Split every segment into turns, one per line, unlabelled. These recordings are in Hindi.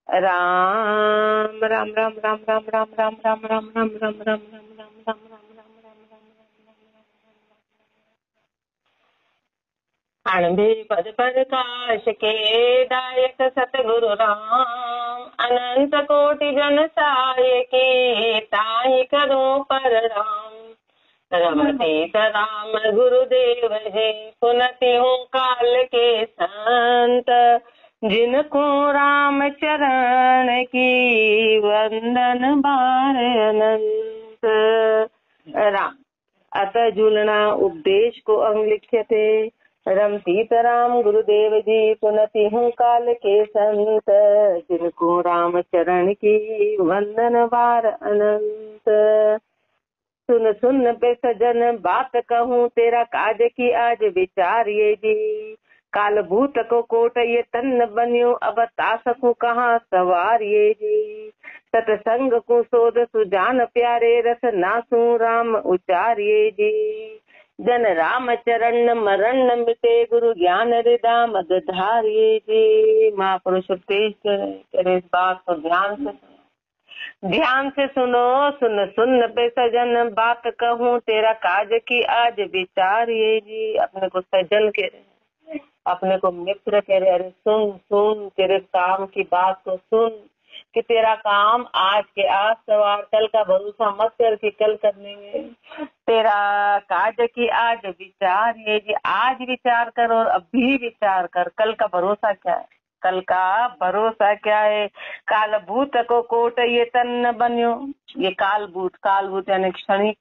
राम राम राम राम राम राम राम राम राम राम राम राम राम राम राम अणभे पद प्रकाश के दायक सतगुरु राम अनंत कोटि जन साय के ताहि करो पर राम रमतीत राम गुरुदेव जी पुनति हूँ काल के संत जिनको राम चरण की वंदन बार अनंत। राम अतः झूलना उपदेश को अंग लिख्यते रमतीत राम गुरुदेव जी पुनति हूँ काल के संत जिनको राम चरण की वंदन बार अनंत। सुन सुन बेसजन बात कहूँ तेरा काज की आज विचार ये जी काल भूत को कोट ये तन बन्यो अब ता सकूं कहाँ सवार ये जी सतसंग को सोध सुजान प्यारे रस नासू राम उचारिये जी जन राम चरण मरण मिटे गुरु ज्ञान हृदय मद धारिये जी। महापुरुष उपदेश करे इस बात को ध्यान से सुनो। सुन सुन पे सजन बात कहूँ तेरा काज की आज विचार ये जी। अपने को सजन कह रहे, अपने को मित्र कह रहे, अरे सुन सुन तेरे काम की बात को सुन कि तेरा काम आज के आज सवार, कल का भरोसा मत कर कि कल कर लेंगे। तेरा काज की आज विचार ये जी। आज विचार कर और अभी विचार कर, कल का भरोसा क्या है, कल का भरोसा क्या है। काल भूत को कोट ये तन बन्यो, ये काल भूत यानी क्षणिक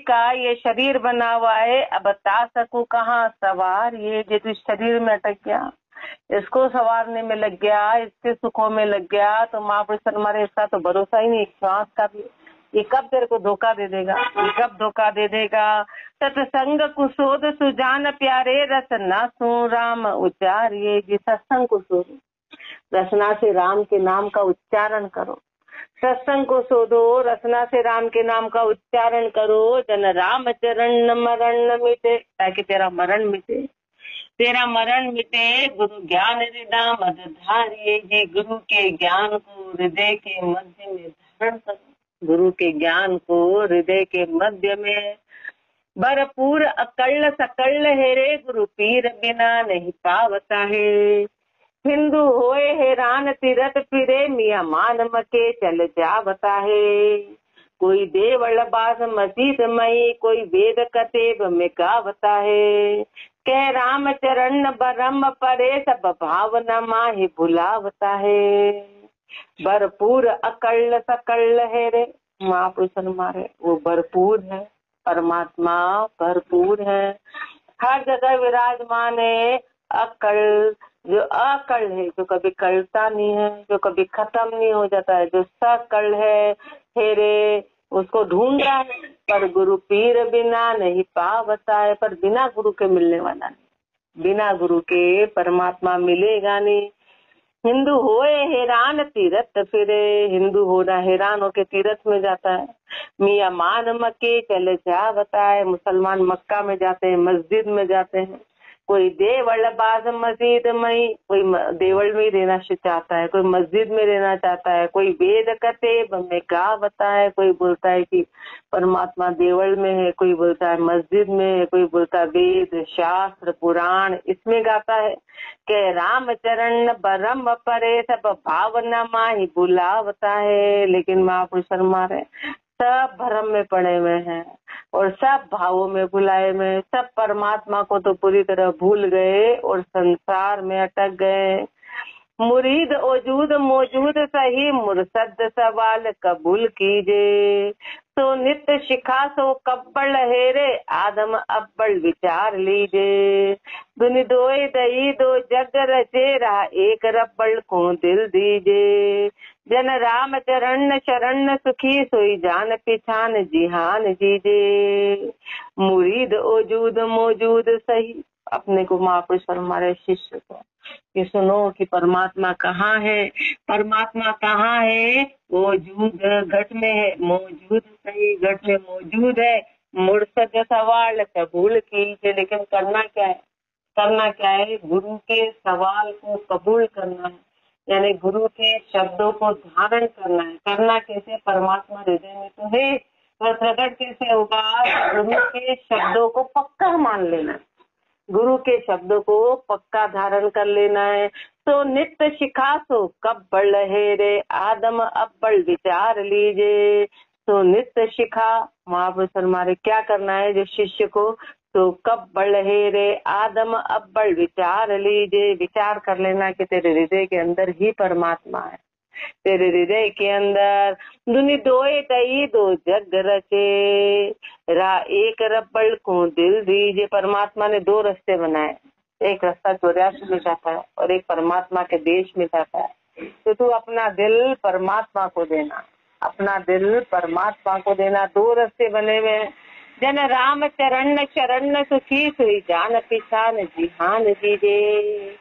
का ये शरीर बना हुआ है। अब बता सकूं कहाँ सवार ये जो तू शरीर में अटक गया, इसको संवारने में लग गया, इसके सुखों में लग गया तो महापुरुष हमारे इसका तो भरोसा ही नहीं। श्वास का भी ये कब तेरे को धोखा दे देगा, ये कब धोखा दे देगा। सत्संग कुशोध सुजान प्यारे रस ना सु राम उच्चारिये जी। सत्संग कुशोध, रसना से राम के नाम का उच्चारण करो। सत्संग को शोधो, रसना से राम के नाम का उच्चारण करो। जन राम चरण मरण मिटे, ताकि तेरा मरण मिटे, तेरा मरण मिटे। गुरु ज्ञान हृदय मद धारिये जी। गुरु के ज्ञान को हृदय के मध्य में धारण करो। गुरु के ज्ञान को हृदय के मध्य में भरपूर अकल सकल है रे। गुरु पीर बिना नहीं पावता है। हिंदू होए हैरान तीरथ फिरे मियाँ मान मके चल जावता है। कोई देवल बास मस्जिद मई, कोई वेद कतेब में गावता है। कह राम चरण बरम परे सब भावना माही भुलावता है। भरपूर अकल सकल है रे। महापुरुष हमारे वो भरपूर है, परमात्मा भरपूर है, हर जगह विराजमान है। अकल जो अकल है, जो कभी कलता नहीं है, जो कभी खत्म नहीं हो जाता है, जो सकल है हेरे उसको ढूंढ रहा है। पर गुरु पीर बिना नहीं पावता है। पर बिना गुरु के मिलने वाला नहीं, बिना गुरु के परमात्मा मिलेगा नहीं। हिंदू होए हैरान तीरथ फिरे, हिंदू होना हैरान होके तीरथ में जाता है। मियाँ मान मक्के चले जावता है, मुसलमान मक्का में जाते हैं, मस्जिद में जाते हैं। कोई देवल बाज मस्जिद में, कोई देवल में ही रहना चाहता है, कोई मस्जिद में रहना चाहता है। कोई वेद कतेब में गावता है, कोई बोलता है कि परमात्मा देवल में है, कोई बोलता है मस्जिद में है, कोई बोलता है वेद शास्त्र पुराण इसमें गाता है। के राम चरण बरम परे सब भावना माही बुलावता है। लेकिन महापुरुष हमारे सब भ्रम में पड़े हुए हैं और सब भावों में भुलाए में, सब परमात्मा को तो पूरी तरह भूल गए और संसार में अटक गए। मुरीद औजूद मौजूद सही मुर्शद सवाल कबूल कीजे। तो नित्य शिखा सो कब्बल हेरे आदम अब्बल विचार लीजे। दुनि दोए दही दो जग रचे रहा एक रब्बल को दिल दीजे। जन राम चरण शरण सुखी सोई जान पिछान जिहान जीजे। मुरीद औजूद मौजूद सही। अपने को महापुरुष हमारे शिष्य को कि सुनो कि परमात्मा कहाँ है, परमात्मा कहाँ है। मौजूद घट में है, मौजूद सही घट में मौजूद है। मुर्शद सवाल कबूल कीजिए। लेकिन करना क्या है, करना क्या है, गुरु के सवाल को कबूल करना है। यानी गुरु के शब्दों को धारण करना है। करना कैसे? परमात्मा हृदय में तो है, और प्रकट कैसे होगा? गुरु के शब्दों को पक्का मान लेना है, गुरु के शब्दों को पक्का धारण कर लेना है। तो नित्य शिखा सो कब बढ़ रहे रे आदम अब बढ़ विचार लीजिए। तो नित्य शिखा महापुरुष हमारे क्या करना है जो शिष्य को? तो कब बढ़ रहे रे आदम अब बढ़ विचार लीजिए। विचार कर लेना कि तेरे हृदय के अंदर ही परमात्मा है, तेरे हृदय के अंदर दुनि दोए तई दो जग रचे रा एक रब्बड़ को दिल दीजिए। परमात्मा ने दो रास्ते बनाए, एक रास्ता 84 में जाता है और एक परमात्मा के देश में जाता है। तो तू अपना दिल परमात्मा को देना, अपना दिल परमात्मा को देना। दो रास्ते बने हुए हैं। जन राम चरण शरण सुखी सुई जान पिछान जिहान दीजिए।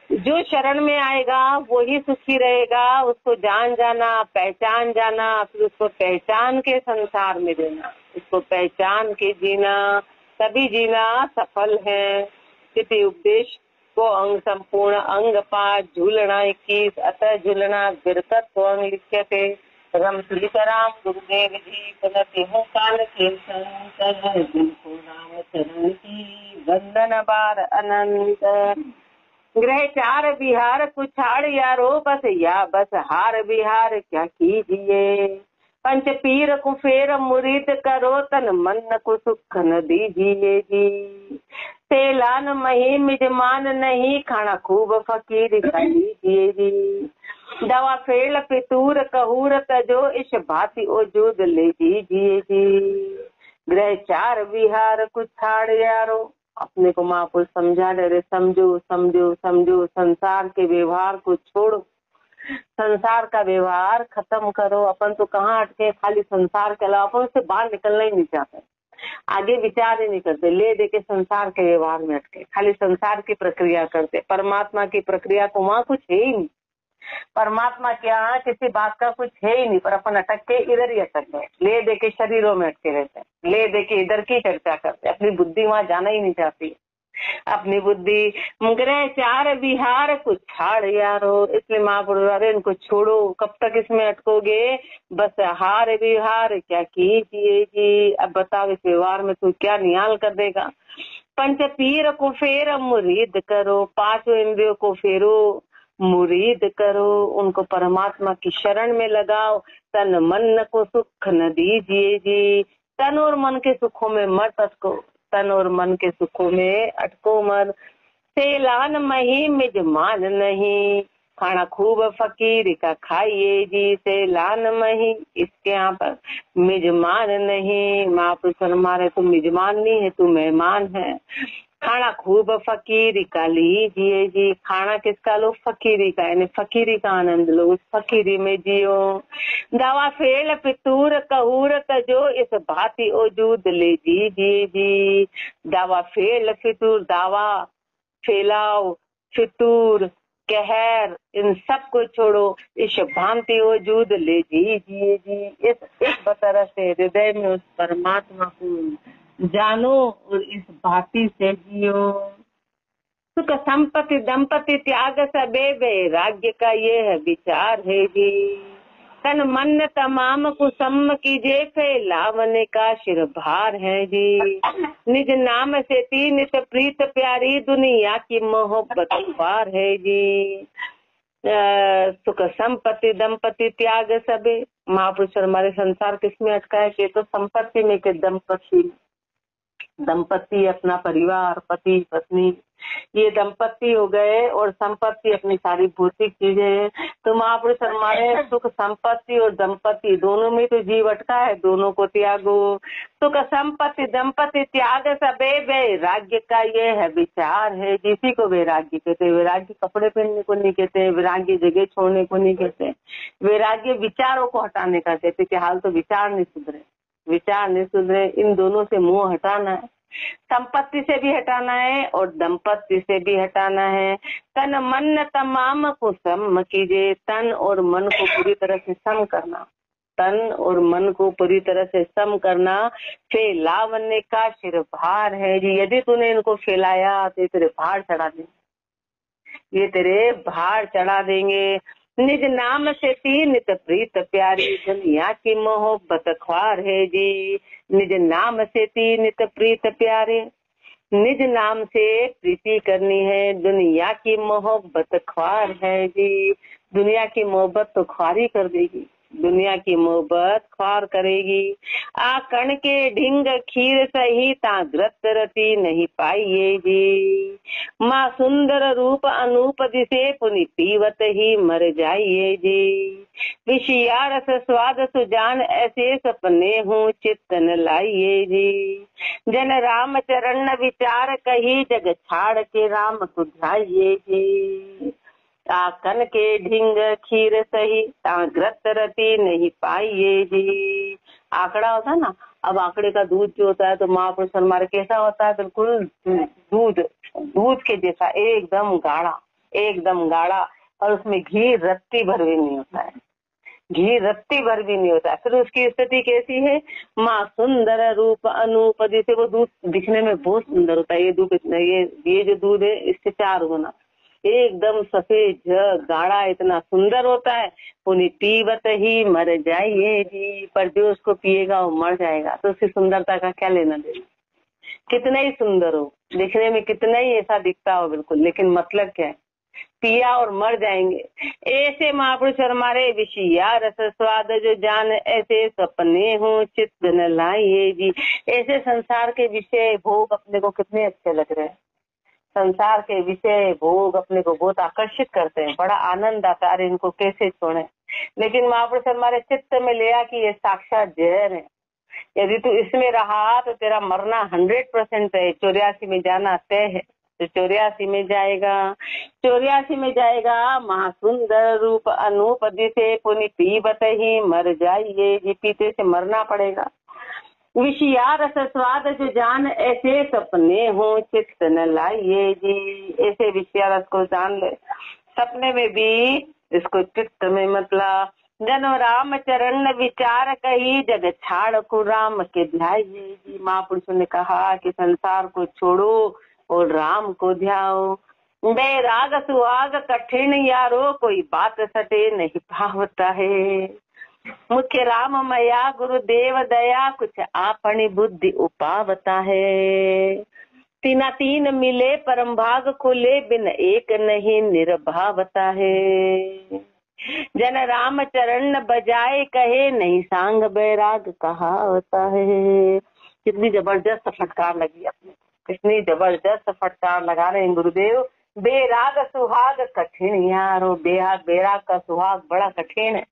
जो शरण में आएगा वो ही सुखी रहेगा। उसको जान जाना, पहचान जाना, फिर उसको पहचान के संसार में देना, उसको पहचान के जीना, तभी जीना सफल है। स्थिति उपदेश को अंग संपूर्ण अंग 5 झूलना 21 अतः झूलना बिरकत को अंग लिख्यते रम सीताराम गुरुदेव जी पुनति हूँ काल के दिल को राम चरण की वंदन बार अनंत। ग्रह 4 बिहार कुछाड़ यारो बस या बस हार बिहार क्या कीजिए। पंच पीर को फेर मुरीद करो तन मन को सुख न दीजिए जी। तेलान मही मिजमान नहीं खाना खूब फकीर का लीजिए जी। दवा फेल पितूर कहूर तजो इस भांति ओजूद ले दीजिए जी। ग्रह 4 बिहार कुछाड़ यारो, अपने को महापुरुष समझा दे रहे, समझो समझो समझो, संसार के व्यवहार को छोड़ो, संसार का व्यवहार खत्म करो। अपन तो कहाँ अटके, खाली संसार के अलावा अपन उससे बाहर निकलना ही नहीं चाहते, आगे विचार ही नहीं करते, ले दे के संसार के व्यवहार में अटके, खाली संसार की प्रक्रिया करते। परमात्मा की प्रक्रिया को वहाँ कुछ है ही नहीं, परमात्मा के यहाँ किसी बात का कुछ है ही नहीं, पर अपन अटक के इधर ही अटक गए, ले दे के शरीरों में अटके रहते हैं, ले दे के इधर की चर्चा करते, अपनी बुद्धि वहाँ जाना ही नहीं चाहती। अपनी बुद्धि ग्रह 4 बिहार कुछ छाड़ यारो, इसलिए महापुरुष अरे इनको छोड़ो, कब तक इसमें अटकोगे? बस हार बिहार क्या कीजिए जी। अब बताओ इस व्यवहार में तू क्या निहाल कर देगा? पंच पीर को फेर मुरीद करो, 5 इंद्रियों को फेरो, मुरीद करो, उनको परमात्मा की शरण में लगाओ। तन मन को सुख न दीजिए जी। तन और मन के सुखों में मत अटको, तन और मन के सुखों में अटको मत। सेलान मही मिजमान नहीं, खाना खूब फकीर का खाइए जी। सेलान मही, इसके यहाँ पर मिजमान नहीं, महापुरुष हमारे तू मिजमान नहीं है, तू मेहमान है। खाना खूब फकीरी का लीजिए जी। खाना किसका लो? फकीरी का, यानी फकीरी का आनंद लो, उस फकीरी में जियो। दवा फेल पितूर कहूर तजो इस भांति ओजूद ले दीजिए जी। दवा फेल फितूर, दावा फैलाओ, फितूर कहर, इन सब को छोड़ो, इस भांति वजूद ले दीजिए जी। इस तरह से हृदय में उस परमात्मा को जानो और इस भांति से जियो। सुख संपत्ति दंपति त्याग सबे वैराग्य का ये है विचार है जी। तन मन तमाम कुसम कीजिए फैलावने का शिर भार है जी। निज नाम से तीन प्रीत प्यारी दुनिया की मोहब्बत पार है जी। सुख संपत्ति दंपति त्याग सबे, महापुरुष हमारे संसार किसमें अटका है कि तो संपत्ति में के दंपत्ति अपना परिवार, पति पत्नी, ये दंपत्ति हो गए, और संपत्ति अपनी सारी भौतिक चीजें हैं। तो महापुरुष हमारे सुख संपत्ति और दंपत्ति दोनों में तो जीव अटका है, दोनों को त्यागो। सुख संपत्ति दंपत्ति त्याग सबे वैराग्य का ये है विचार है। जिसी को वैराग्य कहते हैं। वैराग्य कपड़े पहनने को नहीं कहते, वैराग्य जगह छोड़ने को नहीं कहते, वैराग्य विचारों को हटाने का कहते कि हाल तो विचार नहीं सुधरे, विचार नहीं सुधरे, इन दोनों से मुंह हटाना है। संपत्ति से भी हटाना है और दंपत्ति से भी हटाना है। तन मन तमाम को सम कीजिए, तन और मन को पूरी तरह से सम करना, तन और मन को पूरी तरह से सम करना। फैलावने का शिर भार है जी। यदि तूने इनको फैलाया तो तेरे भार चढ़ा दे, ये तेरे भार चढ़ा देंगे। निज नाम से ती नित प्रीत प्यारी, दुनिया की मोहब्बत ख्वार है जी। निज नाम से ती नित प्रीत प्यारे, निज नाम से प्रीति करनी है, दुनिया की मोहब्बत ख्वार है जी। दुनिया की मोहब्बत तो ख्वारी कर देगी, दुनिया की मोहब्बत ख्वार करेगी। आ कण के ढिंग खीर सही, ता ग्रत रति नहीं पाइए जी। माँ सुंदर रूप अनूप दिसे, पुनि पीवत ही मर जाइए जी। विषया रस स्वाद सुजान, ऐसे सपने हूँ चित्त न लाइए जी। जन राम चरण न विचार, कही जग छाड़ के राम को ध्याइए जी। कन के ढिंग खीर सही, ग्रत रति नहीं पाइए जी। आंकड़ा होता है ना, अब आंकड़े का दूध जो होता है तो महापुरुष हमारे कैसा होता है, बिल्कुल दूध के जैसा, एकदम गाढ़ा, और उसमें घी रत्ती भर भी नहीं होता है, घी रत्ती भर भी नहीं होता है। फिर उसकी स्थिति कैसी है, माँ सुंदर रूप अनूप, जैसे वो दूध दिखने में बहुत सुंदर होता है, ये जो दूध है इससे 4 गुना एकदम सफेद गाढ़ा इतना सुंदर होता है। पुनि पीवत ही मर जाइए जी, पर जो उसको पिएगा वो मर जाएगा, तो उसकी सुंदरता का क्या लेना देना। कितना ही सुंदर हो, दिखने में कितना ही ऐसा दिखता हो बिल्कुल, लेकिन मतलब क्या है, पिया और मर जाएंगे। ऐसे महापुरुष हमारे विषया रस स्वाद जो जान, ऐसे सपने हो चित्त न लाइए जी। ऐसे संसार के विषय भोग अपने को कितने अच्छे लग रहे हैं, संसार के विषय भोग अपने को बहुत आकर्षित करते हैं, बड़ा आनंद आता है, इनको कैसे छोड़े। लेकिन महापुरुष हमारे चित्त में लिया कि ये साक्षात जहर है, यदि तू इसमें रहा तो तेरा मरना 100% है। 84 में जाना तय है, तो 84 में जाएगा, 84 में जाएगा। महासुंदर रूप अनूप दिसे, पुनि पीवत ही मर जाइए जी, पीते से मरना पड़ेगा। विषया रस स्वाद जो जान, ऐसे सपने हो चित्त न लाइए जी। ऐसे विषया रस को जान ले, सपने में भी इसको चित्त में मतलब। जन राम चरण विचार, कही जग छाड़ को राम के ध्याइए जी। महापुरुषों ने कहा कि संसार को छोड़ो और राम को ध्याओ। बैराग सुहाग कठिन यारो, कोई बात सटे नहीं भावता है। मुख्य राम मया गुरुदेव दया, कुछ आपनी बुद्धि उपावता है। तीना तीन मिले परम भाग खुले, बिन एक नहीं निर्भावता है। जन राम चरण बजाए, कहे नहीं सांग बैराग कहावता है। कितनी जबरदस्त फटकार लगी अपने, कितनी जबरदस्त फटकार लगा रहे हैं गुरुदेव। बेराग सुहाग कठिन यारो, बेराग का सुहाग बड़ा कठिन है।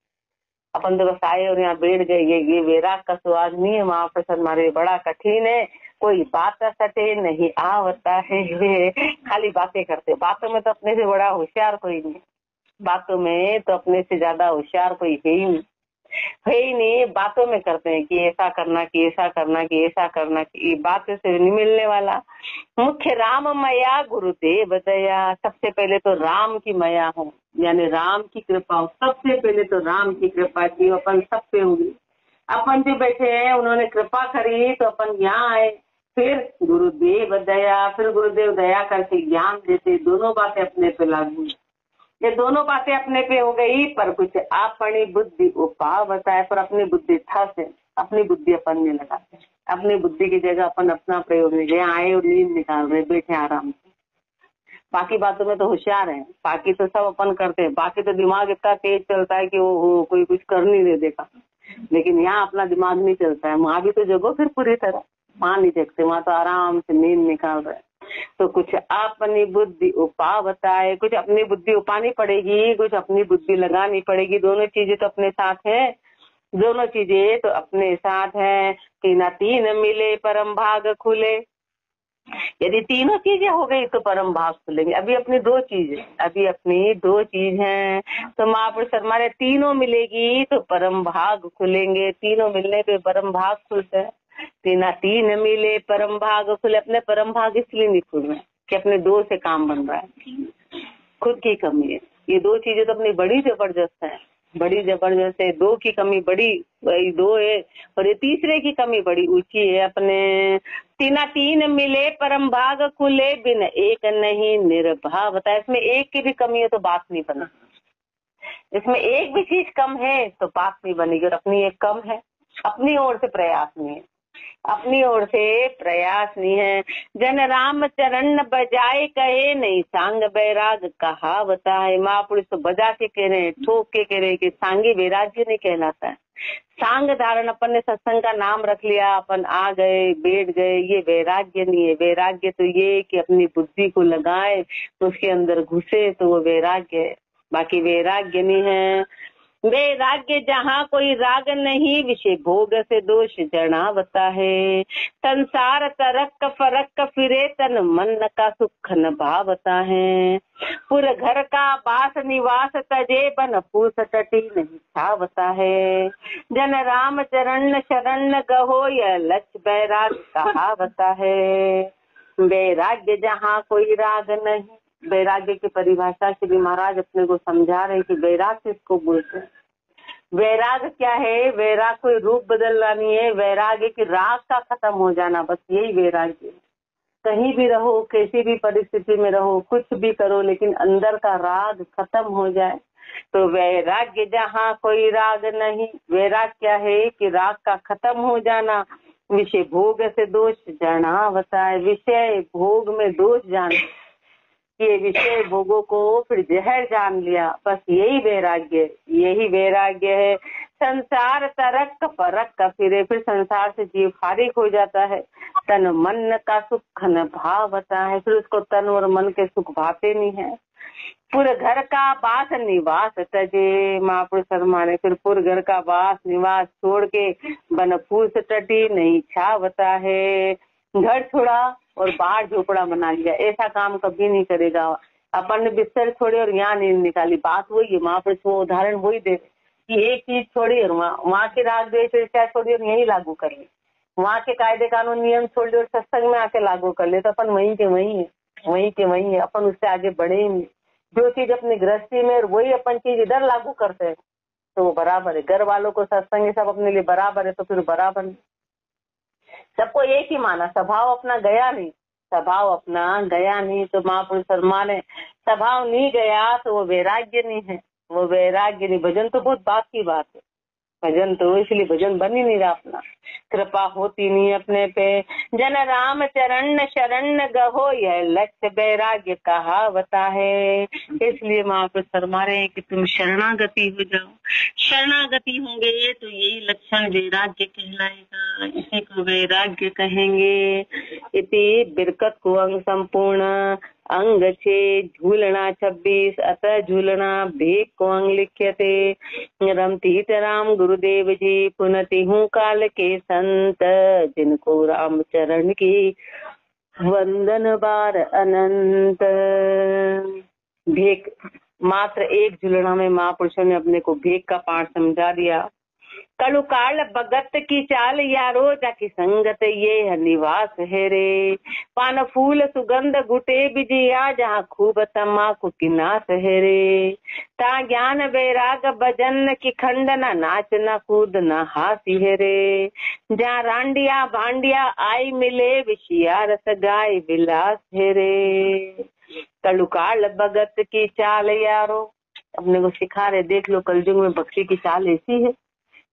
अपन तो बस आए और यहाँ बैठ गए, ये बेराग का सुहाग नहीं है। महाप्रसाद हमारे बड़ा कठिन है, कोई बात सटे नहीं आवता है। खाली बातें करते, बातों में तो अपने से बड़ा होशियार कोई नहीं, बातों में तो अपने से ज्यादा होशियार कोई है ही नहीं। बातों में करते हैं कि ऐसा करना, कि ऐसा करना, कि ऐसा करना, कि बात से नहीं मिलने वाला। मुख्य राम मया गुरुदेव दया, सबसे पहले तो राम की मया हो, यानी राम की कृपा हो। सबसे पहले तो राम की कृपा की अपन सब पे होगी। अपन जो बैठे हैं उन्होंने कृपा करी तो अपन यहाँ आए। फिर गुरुदेव दया, फिर गुरुदेव दया करके ज्ञान देते। दोनों बातें अपने पे लागू, ये दोनों बातें अपने पे हो गई। पर कुछ अपनी बुद्धि उपावता है, पर अपनी बुद्धि था से अपनी बुद्धि अपन ने लगाते हैं। अपनी बुद्धि की जगह अपन अपना प्रयोग नहीं, आए और नींद निकाल रहे, बैठे आराम से। बाकी बातों में तो होशियार है, बाकी तो सब अपन करते हैं। बाकी तो दिमाग इतना तेज चलता है कि वो कोई कुछ कर नहीं दे देगा, लेकिन यहाँ अपना दिमाग नहीं चलता है। वहां भी तो जगो फिर पूरी तरह, वहां नहीं देखते, वहां तो आराम से नींद निकाल रहे। तो कुछ अपनी बुद्धि उपावता है, कुछ अपनी बुद्धि उपानी पड़ेगी, कुछ अपनी बुद्धि लगानी पड़ेगी। दोनों चीजें तो अपने साथ है, दोनों चीजें तो अपने साथ है। तीन तीन मिले परम भाग खुले, यदि तीनों चीजें हो गई तो परम भाग खुलेंगे। अभी अपनी दो चीज हैं, तो महापुरुष हमारे तीनों मिलेगी तो परम भाग खुलेंगे। तीनों मिलने पे परम भाग खुलते हैं। तीन मिले परम भाग खुले, अपने परम भाग इसलिए नहीं खुल रहे कि अपने दो से काम बन रहा है, खुद की कमी है। ये दो चीजें तो अपनी बड़ी जबरदस्त है, बड़ी जबरदस्त है। दो की कमी बड़ी वही दो है, और ये तीसरे की कमी बड़ी ऊंची है। अपने तीना तीन मिले परम भाग कुले बिन एक नहीं निर्भाव बताया। इसमें एक की भी कमी है तो बात नहीं बना, इसमें एक भी चीज कम है तो बात नहीं बनेगी। और अपनी एक कम है, अपनी ओर से प्रयास नहीं है, अपनी ओर से प्रयास नहीं है। जन राम चरण बजाए कहे नहीं सांग बैराग कहावता है। महापुरुष तो बजा के कह रहे हैं, ठोक के कह रहे हैं कि सांगी वैराग्य नहीं कहलाता है। सांग धारण अपन ने सत्संग का नाम रख लिया, अपन आ गए बैठ गए, ये वैराग्य नहीं है। वैराग्य तो ये कि अपनी बुद्धि को लगाए, उसके अंदर घुसे तो वो वैराग्य है, बाकी वैराग्य नहीं है। वैराग्य जहाँ कोई राग नहीं विषय भोग से दोष जनावता है। संसार तरक फरक फिरे तन मन का सुख न भावता है। पुर घर का बास निवास तजे बन पूस टटी नहीं छावता है। जन राम चरण शरण गहो यह लक्ष्य बैराग कहावता है। वैराग्य जहाँ कोई राग नहीं, वैराग्य की परिभाषा श्री महाराज अपने को समझा रहे कि वैराग किसको बोलते हैं। वैराग क्या है? वैराग कोई रूप बदलना नहीं है, वैराग्य की राग का खत्म हो जाना, बस यही वैराग्य है। कहीं भी रहो, कैसी भी परिस्थिति में रहो, कुछ भी करो, लेकिन अंदर का राग खत्म हो जाए तो वैराग्य जहाँ कोई राग नहीं। वैराग क्या है कि राग का खत्म हो जाना। विषय भोग से दोष जाना बताए, विषय भोग में दोष जाना, ये विषय भोगों को फिर जहर जान लिया, बस यही वैराग्य, यही वैराग्य है। संसार तरक फरक फिरे, फिर संसार से जीव फारिग हो जाता है। तन मन का सुख न भावता है, फिर उसको तन और मन के सुख भाते नहीं है। पूरे घर का बास निवास तजे, महापुरुष शर्मा ने फिर पूरे घर का बास निवास छोड़ के बन फूस टटी नहीं छावता है। घर छोड़ा और बाहर झोपड़ा बना लिया, ऐसा काम कभी नहीं करेगा। अपन ने बिस्तर छोड़े और यहाँ नींद निकाली, बात वही है। महापुरुष वो उदाहरण वही दे कि एक चीज छोड़ी और वहाँ के राग द्वेष ईर्ष्या छोड़ी और यही लागू कर ले, वहाँ के कायदे कानून नियम छोड़ दे और सत्संग में आके लागू कर ले, तो अपन वहीं के वहीं है, वहीं के वहीं है, अपन उससे आगे बढ़े ही नहीं। जो चीज अपनी गृहस्थी में और वही अपन चीज इधर लागू करते हैं तो वो बराबर है। घर वालों को सत्संग सब अपने लिए बराबर है, तो फिर बराबर नहीं। सबको एक ही माना, स्वभाव अपना गया नहीं, स्वभाव अपना गया नहीं। तो महापुरुष शर्मा ने स्वभाव नहीं गया तो वो वैराग्य नहीं है, वो वैराग्य नहीं। भजन तो बहुत बात की बात है, भजन तो इसलिए भजन बन ही नहीं रहा, अपना कृपा होती नहीं अपने पे। जन राम चरण शरण गहो यह लक्ष्य वैराग्य कहावता है। इसलिए महापुरुष फरमा रहे हैं कि तुम शरणागति हो जाओ, शरणागति होंगे तो यही लक्षण वैराग्य कहलाएगा, इसी को वैराग्य कहेंगे। इति बिरकत को अंग संपूर्ण अंग 6 झूलना 26 अतः झूलना भेद को अंग लिख्यते। रमती राम गुरुदेव जी पुनति हूँ काल के संत, जिनको राम चरण की वंदन बार अनंत। भेक मात्र एक झूलना में महापुरुषों ने अपने को भेक का पाठ समझा दिया। कलुकाल भगत की चाल यारो जाकी संगत ये निवास है रे। पान फूल सुगंध गुटे बिजिया जहाँ खूब तमाकू की नाश है रे। ता ज्ञान वैराग भजन की खंडना नाच न कूद न हासी है रे। जहाँ रांडिया भांडिया आई मिले विषया रस गाय विलास है रे। कलुकाल भगत की चाल यारो, अपने को सिखा रहे, देख लो कलयुग में भक्ति की चाल ऐसी है।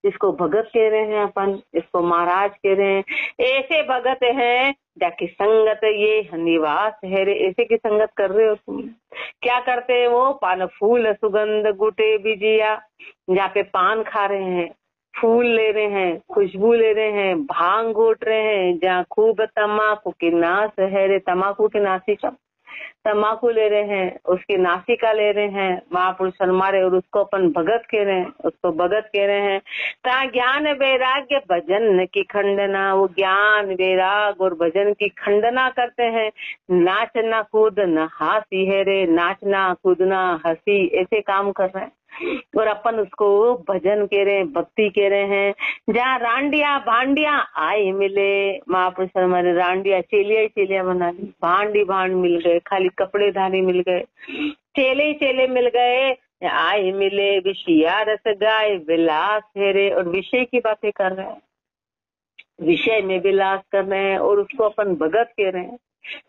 इसको भगत कह रहे हैं अपन, इसको महाराज कह रहे हैं। ऐसे भगत हैं जाके संगत ये निवास है रे। ऐसे की संगत कर रहे हो तुम। क्या करते हैं वो? पान फूल सुगंध गुटे बिजिया, जहाँ पे पान खा रहे हैं, फूल ले रहे हैं, खुशबू ले रहे हैं, भांग घोट रहे हैं, जहाँ खूब तम्बाकू की नाश है रे। तम्बाकू की नासिका, तम्बाकू ले रहे हैं, उसकी नासिका ले रहे हैं महापुरुष शर्मारे, और उसको अपन भगत कह रहे हैं, उसको भगत कह रहे हैं। ता ज्ञान वैराग्य भजन की खंडना, वो ज्ञान वैराग और भजन की खंडना करते हैं। नाचना कूदना हासी है रे, नाचना कूदना हंसी, ऐसे काम कर रहे हैं और अपन उसको भजन कह रहे हैं, भक्ति कह रहे हैं। जहाँ रांडिया भांडिया आए मिले, महापुरुष हमारे रांडिया चेलिया ही चेलिया बना ली, भांडी भांड मिल गए, खाली कपड़े धारी मिल गए, चेले ही चेले मिल गए, आए मिले विषया रस गाए विलास हेरे, और विषय की बातें कर रहे हैं, विषय में विलास कर रहे हैं और उसको अपन भगत कह रहे हैं।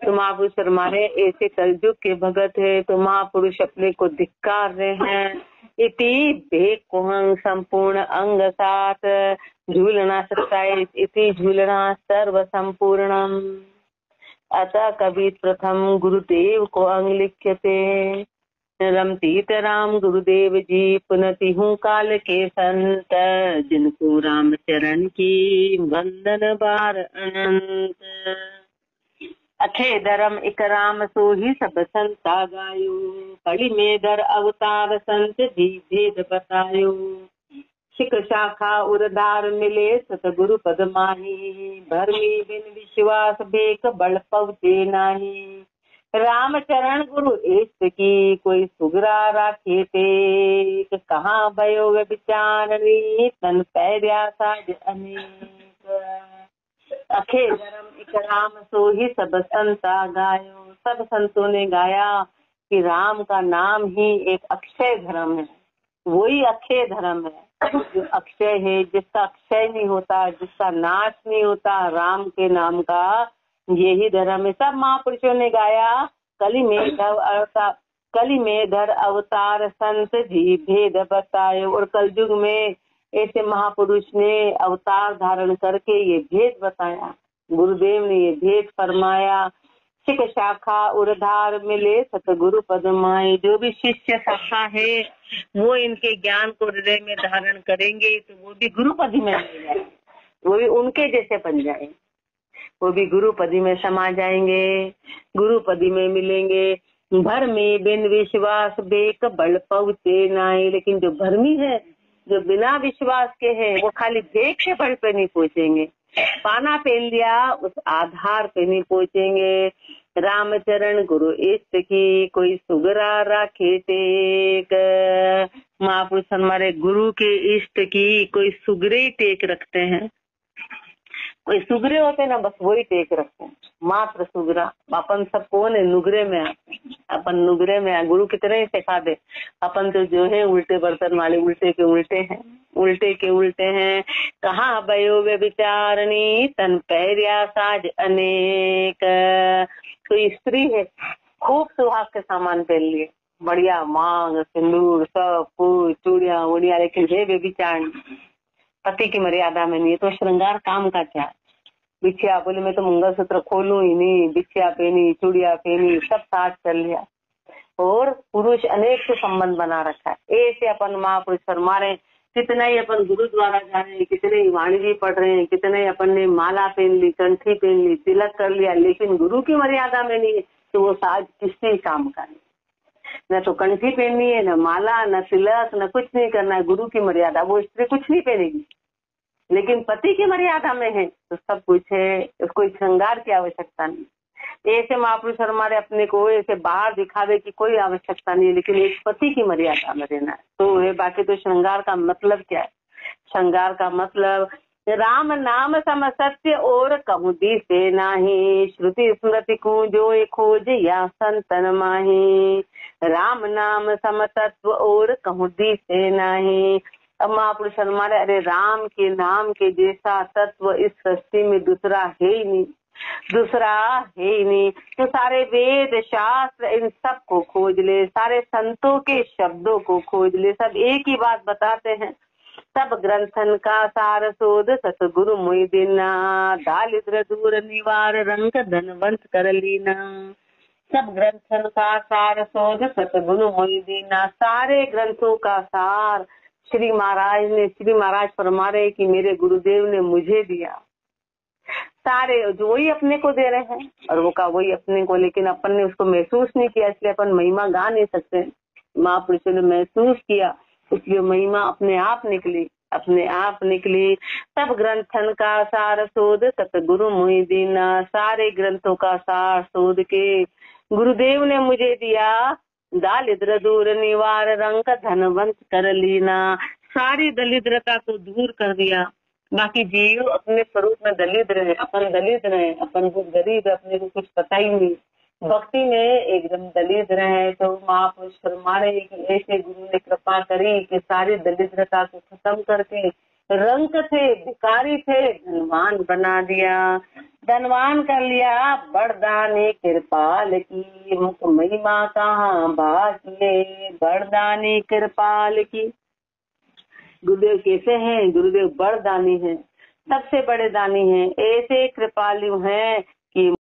तो महापुरुष हमारे ऐसे कलयुग के भगत है, तो महापुरुष अपने को धिक्कार रहे हैं। इति भेक कुहंग संपूर्ण अंग साथ, झूलना सत्ताईस इति झूलना सर्व संपूर्णम। अतः कवि प्रथम गुरुदेव को अंग लिख्यते, रमतीत राम गुरुदेव जी पुनति हूँ काल के संत, जिनको राम चरण की वंदन बार अनंत। अखे धर्म इक राम सो ही सब संता गायो, कड़ी में दर अवतार संत जी भेद बतायो। शिख शाखा उरधार मिले सतगुरु पद माही, भरमी बिन विश्वास बेक बल पहुँचे नाही। राम चरण गुरु इष्ट की कोई सुगरा राखे टेक, कहाँ भयो विचारणी तन पैर्या साज अनेक। अखे धर्म इक राम सो ही सब संता गायो, सब संतों ने गाया कि राम का नाम ही एक अक्षय धर्म है, वही अक्षय धर्म है जो अक्षय है, जिसका अक्षय नहीं होता, जिसका नाश नहीं होता, राम के नाम का यही धर्म है। सब महापुरुषों ने गाया, कली में धर अवतार संत जी भेद बताए, और कलयुग में ऐसे महापुरुष ने अवतार धारण करके ये भेद बताया, गुरुदेव ने ये भेद फरमाया। शिख शाखा उरधार मिले सतगुरु पद माई, जो भी शिष्य शाखा है वो इनके ज्ञान को हृदय में धारण करेंगे तो वो भी गुरुपद में मिल जाएंगे, वो भी उनके जैसे बन जाएंगे, वो भी गुरुपदी में समा जाएंगे, गुरुपदी में मिलेंगे। भर में बिन विश्वास बेक बल पहुँचे नाई, लेकिन जो भरमी है, जो बिना विश्वास के है, वो खाली बेक के बल पे नहीं पहुँचेंगे, पाना पहन लिया उस आधार पे नहीं पहुँचेंगे। रामचरण गुरु इष्ट की कोई सुगरा राखे टेक, महापुरुष हमारे गुरु के इष्ट की कोई सुगरे टेक रखते हैं, कोई सुगरे होते ना, बस वही टेक रखते हैं, मात्र सुगरा। अपन सब कौन है, नुगरे में आते, अपन नुगरे में आ, गुरु कितने ही सिखा दे, अपन तो जो है उल्टे बर्तन वाले, उल्टे के उल्टे हैं, उल्टे के उल्टे हैं। कहाँ भयो वे विचारणी तन पैर्या साज अनेक, कोई स्त्री है खूब सुहाग के सामान पहन लिए, बढ़िया मांग सिंदूर सब कुछ चूड़िया उड़िया, लेकिन हे वे विचारणी पति की मर्यादा में नहीं, तो श्रृंगार काम का क्या। बिछिया बोले मैं तो मंगलसूत्र खोलूं ही नहीं, बिछिया पहनी चूड़िया पहनी सब साथ चल लिया, और पुरुष अनेक से संबंध बना रखा है। ऐसे अपन महापुरुष फरमा रहे, कितना ही अपन गुरुद्वारा जा रहे हैं, कितने ही वाणी जी पढ़ रहे हैं, कितने अपन ने माला पहन ली, कंठी पहन ली, तिलक कर लिया, लेकिन गुरु की मर्यादा में नहीं है तो वो साज किसी काम का नहीं, न तो कंठी पहननी है, न माला, न तिलक, न कुछ नहीं करना है, गुरु की मर्यादा। वो स्त्री कुछ नहीं पहनेगी, लेकिन पति की मर्यादा में है तो सब कुछ है, उसको श्रृंगार की आवश्यकता नहीं। ऐसे महापुरुष हमारे अपने को ऐसे बाहर दिखावे की कोई आवश्यकता नहीं, लेकिन एक पति की मर्यादा में रहना है तो है। बाकी तो श्रृंगार का मतलब क्या है, श्रृंगार का मतलब राम नाम सम सत्य और कहूँ दिसे नाही, श्रुति स्मृति को जो खोज या संतन माही। राम नाम सम तत्व और कहूँ दिसे नाही। अब महापुरुष हमारे अरे राम के नाम के जैसा तत्व इस सृष्टि में दूसरा है ही नहीं, दूसरा है ही नहीं। तो सारे वेद शास्त्र इन सब को खोज ले, सारे संतों के शब्दों को खोज ले, सब एक ही बात बताते हैं। सब ग्रंथन का सार शोध सतगुरु मोहि दीना, दारिद्र दूर निवार रंग धनवंत कर लीना। सब ग्रंथन का सार शोध सतगुरु मोहि दीना, सारे ग्रंथों का सार श्री महाराज फरमा रहे कि मेरे गुरुदेव ने मुझे दिया। सारे जो ही अपने को दे रहे हैं और वो का वही अपने को, लेकिन अपन ने उसको महसूस नहीं किया, इसलिए अपन महिमा गा नहीं सकते। महापुरुषों ने महसूस किया, इसलिए महिमा अपने आप निकली, अपने आप निकली। सब ग्रंथन का सार शोध सतगुरु मोहि दीना, सारे ग्रंथों का सार शोध के गुरुदेव ने मुझे दिया। दारिद्र दूर निवार रंग धनवंत कर लीना, सारी दरिद्रता को दूर कर दिया। बाकी जीव अपने स्वरूप में दलिद्र है, अपन दलित रहे, अपन कुछ गरीब है, अपने को कुछ पता ही नहीं, भक्ति में एकदम दलित रहे तो महापुरुष फरमाने कि ऐसे गुरु ने कृपा करी कि सारी दलिद्रता को खत्म करके रंक थे, भिखारी थे, धनवान बना दिया, धनवान कर लिया। बड़दानी कृपाल की मुख महिमा कहाँ बाकी, बड़दानी कृपाल की। गुरुदेव कैसे हैं? गुरुदेव बड़दानी हैं, सबसे बड़े दानी हैं, ऐसे कृपालु हैं कि